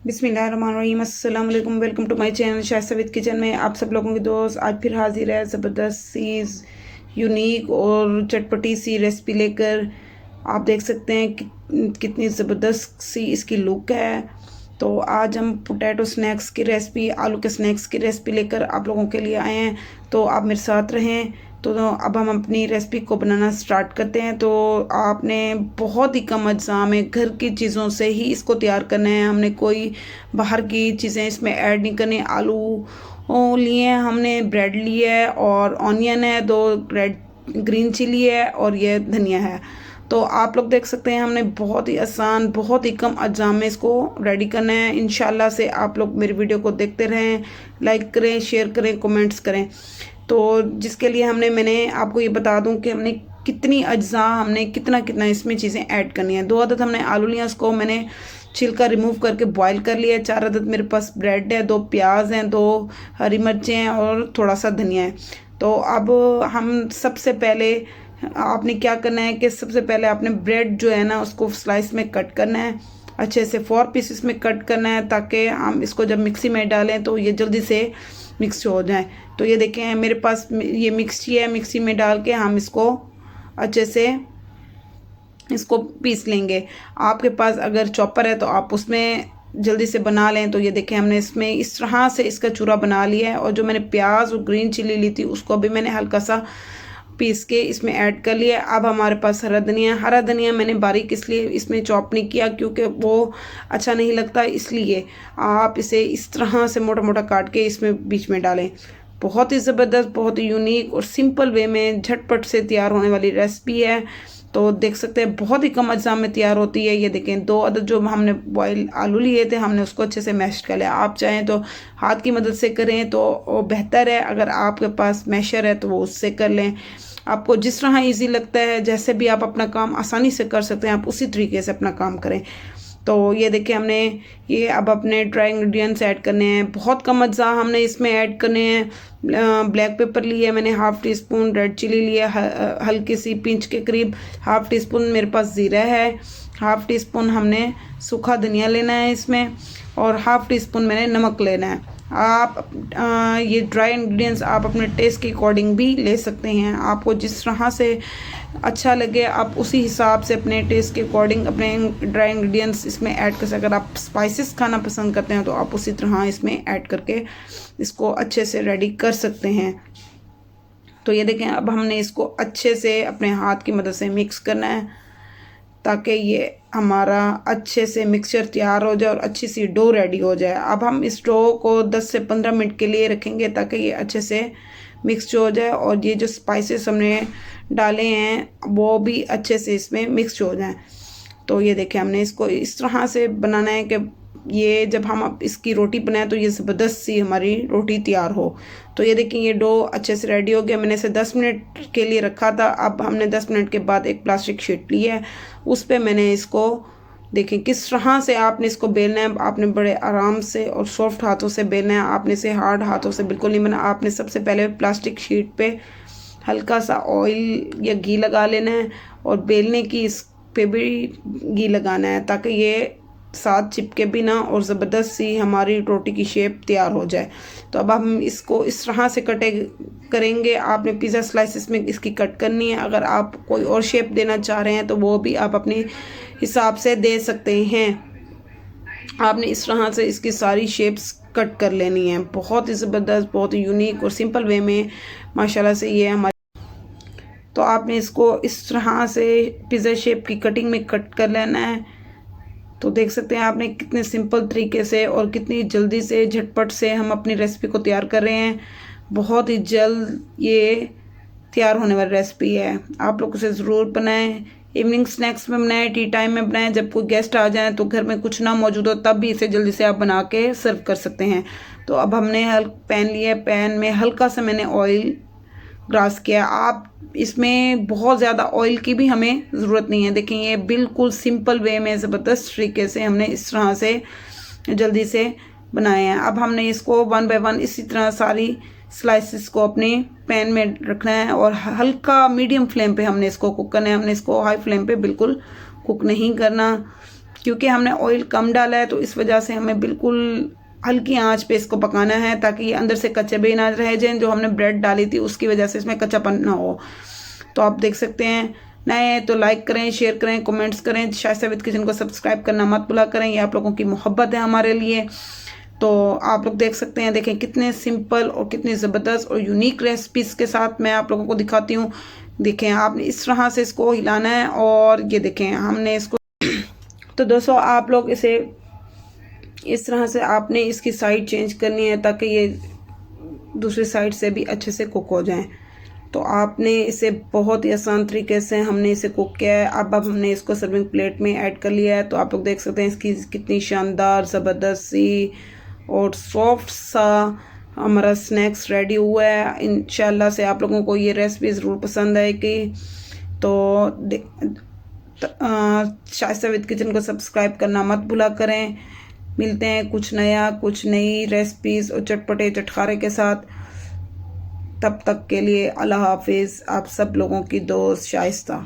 बिस्मिल्लाहिर्रहमानिर्रहीम, अस्सलाम वालेकुम। Welcome to my channel Shaista with kitchen में आप सब लोगों की दोस्त आज फिर हाजिर है ज़बरदस्त सी यूनिक और चटपटी सी रेसिपी लेकर। आप देख सकते हैं कितनी ज़बरदस्त सी इसकी लुक है। तो आज हम पोटैटो स्नैक्स की रेसिपी, आलू के स्नैक्स की रेसिपी लेकर आप लोगों के लिए आए हैं। तो आप मेरे साथ रहें। तो अब हम अपनी रेसिपी को बनाना स्टार्ट करते हैं। तो आपने बहुत ही कम अज्जा में घर की चीज़ों से ही इसको तैयार करना है। हमने कोई बाहर की चीज़ें इसमें ऐड नहीं करनी। आलू लिए हैं हमने, ब्रेड लिया है और ऑनियन है, 2 रेड ग्रीन चिली है और ये धनिया है। तो आप लोग देख सकते हैं हमने बहुत ही आसान, बहुत ही कम अज्जा में इसको रेडी करना है। इंशाल्लाह से आप लोग मेरी वीडियो को देखते रहें, लाइक करें, शेयर करें, कमेंट्स करें। तो जिसके लिए मैंने आपको ये बता दूं कि हमने कितनी अज्जा, हमने कितना कितना इसमें चीज़ें ऐड करनी है। 2 अदद हमने आलू लिया, उसको मैंने छिलका रिमूव करके बॉईल कर लिया है। 4 अदद मेरे पास ब्रेड है, 2 प्याज हैं, 2 हरी मिर्चें हैं और थोड़ा सा धनिया है। तो अब हम सबसे पहले आपने क्या करना है कि सबसे पहले आपने ब्रेड जो है ना उसको स्लाइस में कट करना है, अच्छे से 4 पीसेस में कट करना है, ताकि हम इसको जब मिक्सी में डालें तो ये जल्दी से मिक्स हो जाए। तो ये देखें मेरे पास ये मिक्सी है, मिक्सी में डाल के हम इसको अच्छे से इसको पीस लेंगे। आपके पास अगर चॉपर है तो आप उसमें जल्दी से बना लें। तो ये देखें हमने इसमें इस तरह से इसका चूरा बना लिया है। और जो मैंने प्याज और ग्रीन चिली ली थी उसको भी मैंने हल्का सा पीस के इसमें ऐड कर लिया। अब हमारे पास हरा धनिया मैंने बारीक इसलिए इसमें चॉप नहीं किया क्योंकि वो अच्छा नहीं लगता, इसलिए आप इसे इस तरह से मोटा मोटा काट के इसमें बीच में डालें। बहुत ही ज़बरदस्त, बहुत ही यूनिक और सिंपल वे में झटपट से तैयार होने वाली रेसिपी है। तो देख सकते हैं बहुत ही कम अज्जा में तैयार होती है। ये देखें 2 अदद जो हमने बॉयल आलू लिए थे, हमने उसको अच्छे से मैश कर लिया। आप चाहें तो हाथ की मदद से करें तो वो बेहतर है, अगर आपके पास मैशर है तो वो उससे कर लें। आपको जिस तरह इजी लगता है, जैसे भी आप अपना काम आसानी से कर सकते हैं, आप उसी तरीके से अपना काम करें। तो ये देखिए हमने ये अब अपने ड्राई इंग्रेडिएंट्स ऐड करने हैं। बहुत कम अज्जा हमने इसमें ऐड करने हैं। ब्लैक पेपर लिया मैंने, 1/2 टी स्पून रेड चिली लिया, हल्की सी पिंच के करीब, 1/2 टी स्पून मेरे पास ज़ीरा है, 1/2 टी स्पून हमने सूखा धनिया लेना है इसमें, और 1/2 टी स्पून मैंने नमक लेना है। आप ये ड्राई इंग्रेडिएंट्स आप अपने टेस्ट के अकॉर्डिंग भी ले सकते हैं। आपको जिस तरह से अच्छा लगे आप उसी हिसाब से अपने टेस्ट के अकॉर्डिंग अपने ड्राई इंग्रेडिएंट्स इसमें ऐड कर सकते हैं। अगर आप स्पाइसेस खाना पसंद करते हैं तो आप उसी तरह इसमें ऐड करके इसको अच्छे से रेडी कर सकते हैं। तो ये देखें अब हमने इसको अच्छे से अपने हाथ की मदद से मिक्स करना है, ताकि ये हमारा अच्छे से मिक्सचर तैयार हो जाए और अच्छी सी डो रेडी हो जाए। अब हम इस डो को 10 से 15 मिनट के लिए रखेंगे ताकि ये अच्छे से मिक्स हो जाए और ये जो स्पाइसेस हमने डाले हैं वो भी अच्छे से इसमें मिक्स हो जाएं। तो ये देखें हमने इसको इस तरह से बनाना है कि ये जब हम अब इसकी रोटी बनाएं तो ये ज़बरदस्त सी हमारी रोटी तैयार हो। तो ये देखें ये डो अच्छे से रेडी हो गया। मैंने इसे 10 मिनट के लिए रखा था। अब हमने 10 मिनट के बाद एक प्लास्टिक शीट ली है, उस पर मैंने इसको देखें किस तरह से आपने इसको बेलना है। आपने बड़े आराम से और सॉफ्ट हाथों से बेलना है, आपने इसे हार्ड हाथों से बिल्कुल नहीं बना। आपने सबसे पहले प्लास्टिक शीट पे हल्का सा ऑयल या घी लगा लेना है और बेलने की इस पे भी घी लगाना है, ताकि ये साथ चिपके भी ना और ज़बरदस्त सी हमारी रोटी की शेप तैयार हो जाए। तो अब हम इसको इस तरह से करेंगे। आपने पिज़्ज़ा स्लाइसिस में इसकी कट करनी है। अगर आप कोई और शेप देना चाह रहे हैं तो वो भी आप अपने हिसाब से दे सकते हैं। आपने इस तरह से इसकी सारी शेप्स कट कर लेनी है। बहुत ही ज़बरदस्त, बहुत ही यूनिक और सिंपल वे में माशाल्लाह से ये हमारी। तो आपने इसको इस तरह से पिज़्ज़ा शेप की कटिंग में कट कर लेना है। तो देख सकते हैं आपने कितने सिंपल तरीके से और कितनी जल्दी से झटपट से हम अपनी रेसिपी को तैयार कर रहे हैं। बहुत ही जल्द ये तैयार होने वाली रेसिपी है। आप लोग उसे ज़रूर बनाएं, इवनिंग स्नैक्स में बनाएं, टी टाइम में बनाएं, जब कोई गेस्ट आ जाए तो घर में कुछ ना मौजूद हो तब भी इसे जल्दी से आप बना के सर्व कर सकते हैं। तो अब हमने पैन लिया, पैन में हल्का सा मैंने ऑयल ग्रास किया। आप इसमें बहुत ज़्यादा ऑयल की भी हमें ज़रूरत नहीं है। देखें ये बिल्कुल सिंपल वे में ज़बरदस्त तरीके से हमने इस तरह से जल्दी से बनाए हैं। अब हमने इसको 1 बाय 1 इसी तरह सारी स्लाइसिस को अपने पैन में रखना है और हल्का मीडियम फ्लेम पे हमने इसको कुक करना है। हमने इसको हाई फ्लेम पे बिल्कुल कुक नहीं करना। क्योंकि हमने ऑयल कम डाला है तो इस वजह से हमें बिल्कुल हल्की आंच पे इसको पकाना है ताकि ये अंदर से कच्चे भी ना रह जाएं। जो हमने ब्रेड डाली थी उसकी वजह से इसमें कच्चापन ना हो। तो आप देख सकते हैं, नए हैं तो लाइक करें, शेयर करें, कमेंट्स करें। शाइस्ता विद किचन को सब्सक्राइब करना मत भूला करें, ये आप लोगों की मोहब्बत है हमारे लिए। तो आप लोग देख सकते हैं, देखें कितने सिंपल और कितनी ज़बरदस्त और यूनिक रेसिपीज़ के साथ मैं आप लोगों को दिखाती हूँ। देखें, आपने इस तरह से इसको हिलाना है और ये देखें हमने इसको तो दोस्तों आप लोग इसे इस तरह से आपने इसकी साइड चेंज करनी है ताकि ये दूसरी साइड से भी अच्छे से कुक हो जाएं। तो आपने इसे बहुत ही आसान तरीके से हमने इसे कुक किया है। अब हमने इसको सर्विंग प्लेट में ऐड कर लिया है। तो आप लोग देख सकते हैं इसकी कितनी शानदार ज़बरदस्त सी और सॉफ्ट सा हमारा स्नैक्स रेडी हुआ है। इंशाल्लाह से आप लोगों को ये रेसिपी ज़रूर पसंद आएगी। तो शाइस्ता विद किचन को सब्सक्राइब करना मत भूला करें। मिलते हैं कुछ नया, कुछ नई रेसिपीज़ और चटपटे चटखारे के साथ। तब तक के लिए अल्लाह हाफिज़। आप सब लोगों की दोस्त शाइस्ता।